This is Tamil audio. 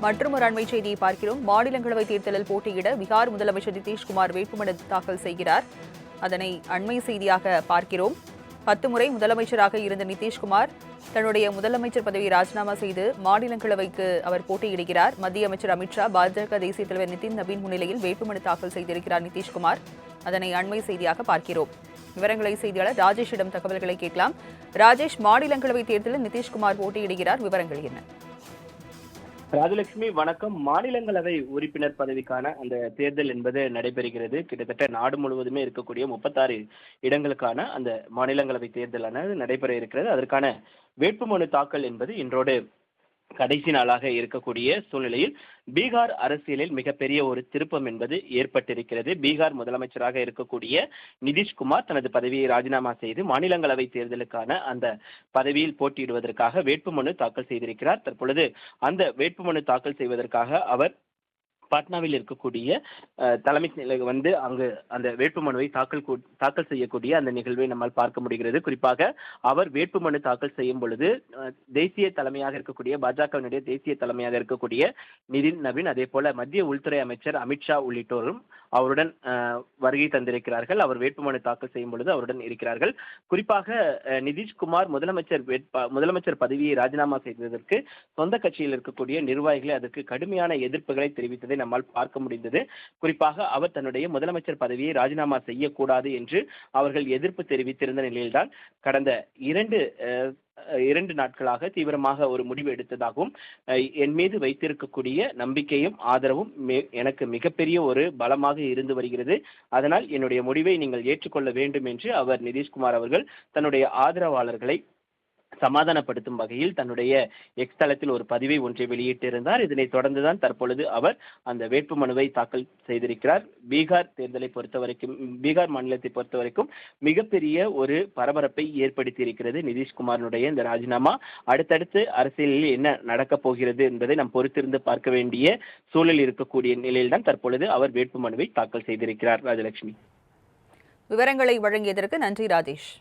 மற்றொரு அண்மை செய்தியை பார்க்கிறோம். மாநிலங்களவை தேர்தலில் போட்டியிட பீகார் முதலமைச்சர் நிதிஷ்குமார் வேட்புமனு தாக்கல் செய்கிறார். அதனை அண்மை செய்தியாக பார்க்கிறோம். 10 முறை முதலமைச்சராக இருந்த நிதிஷ்குமார் தன்னுடைய முதலமைச்சர் பதவியை ராஜினாமா செய்து மாநிலங்களவைக்கு அவர் போட்டியிடுகிறார். மத்திய அமைச்சர் அமித்ஷா, பாஜக தேசிய தலைவர் நிதின் நபீன் முன்னிலையில் வேட்புமனு தாக்கல் செய்திருக்கிறார் நிதிஷ்குமார். அதனை அண்மை செய்தியாக பார்க்கிறோம். விவரங்களை செய்தியாளர் ராஜேஷிடம் தகவல்களை கேட்கலாம். ராஜேஷ், மாநிலங்களவை தேர்தலில் நிதிஷ்குமார் போட்டியிடுகிறார், விவரங்கள் என்ன? ராஜலட்சுமி வணக்கம். மாநிலங்களவை உறுப்பினர் பதவிக்கான அந்த தேர்தல் என்பது நடைபெறுகிறது. கிட்டத்தட்ட நாடு முழுவதுமே இருக்கக்கூடிய 36 இடங்களுக்கான அந்த மாநிலங்களவை தேர்தலானது நடைபெற இருக்கிறது. அதற்கான வேட்புமனு தாக்கல் என்பது இன்றோடு கடைசி நாளாக இருக்கக்கூடிய சூழ்நிலையில் பீகார் அரசியலில் மிகப்பெரிய ஒரு திருப்பம் என்பது ஏற்பட்டிருக்கிறது. பீகார் முதலமைச்சராக இருக்கக்கூடிய நிதிஷ்குமார் தனது பதவியை ராஜினாமா செய்து மாநிலங்களவை தேர்தலுக்கான அந்த பதவியில் போட்டியிடுவதற்காக வேட்புமனு தாக்கல் செய்திருக்கிறார். தற்பொழுது அந்த வேட்புமனு தாக்கல் செய்வதற்காக அவர் பாட்னாவில் இருக்கக்கூடிய தலைமைச் செயலகம் அங்கு அந்த வேட்புமனுவை தாக்கல் செய்யக்கூடிய அந்த நிகழ்வை நம்மால் பார்க்க முடிகிறது. குறிப்பாக அவர் வேட்புமனு தாக்கல் செய்யும் பொழுது தேசிய தலைமையாக இருக்கக்கூடிய பாஜகவினுடைய தேசிய தலைமையாக இருக்கக்கூடிய நிதின் நபீன், அதே போல மத்திய உள்துறை அமைச்சர் அமித்ஷா உள்ளிட்டோரும் அவருடன் வருகை தந்திருக்கிறார்கள். அவர் வேட்புமனு தாக்கல் செய்யும் பொழுது அவருடன் இருக்கிறார்கள். குறிப்பாக நிதிஷ்குமார் முதலமைச்சர் பதவியை ராஜினாமா செய்ததற்கு சொந்த கட்சியில் இருக்கக்கூடிய நிர்வாகிகள் அதற்கு கடுமையான எதிர்ப்புகளை தெரிவித்ததை நம்மால் பார்க்க முடிந்தது. குறிப்பாக அவர் தன்னுடைய முதலமைச்சர் பதவியை ராஜினாமா செய்யக்கூடாது என்று அவர்கள் எதிர்ப்பு தெரிவித்திருந்த நிலையில்தான் கடந்த இரண்டு நாட்களாக தீவிரமாக ஒரு முடிவு எடுத்ததாகவும் என் மீது வைத்திருக்கக்கூடிய நம்பிக்கையும் ஆதரவும் எனக்கு மிகப்பெரிய ஒரு பலமாக இருந்து வருகிறது. அதனால் என்னுடைய முடிவை நீங்கள் ஏற்றுக்கொள்ள வேண்டும் என்று அவர் நிதிஷ்குமார் அவர்கள் தன்னுடைய ஆதரவாளர்களை சமாதானப்படுத்தும் வகையில் தன்னுடைய எக்ஸ் தளத்தில் ஒரு பதிவை ஒன்றை வெளியிட்டிருந்தார். இதனை தொடர்ந்துதான் தற்பொழுது அவர் அந்த வேட்புமனுவை தாக்கல் செய்திருக்கிறார். பீகார் மாநிலத்தை பொறுத்தவரைக்கும் மிகப்பெரிய ஒரு பரபரப்பை ஏற்படுத்தி இருக்கிறது நிதிஷ்குமாரனுடைய இந்த ராஜினாமா. அடுத்தடுத்து அரசியலில் என்ன நடக்கப் போகிறது என்பதை நாம் பொறுத்திருந்து பார்க்க வேண்டிய சூழல் இருக்கக்கூடிய நிலையில்தான் தற்பொழுது அவர் வேட்புமனுவை தாக்கல் செய்திருக்கிறார். ராஜலட்சுமி, விவரங்களை வழங்கியதற்கு நன்றி ராஜேஷ்.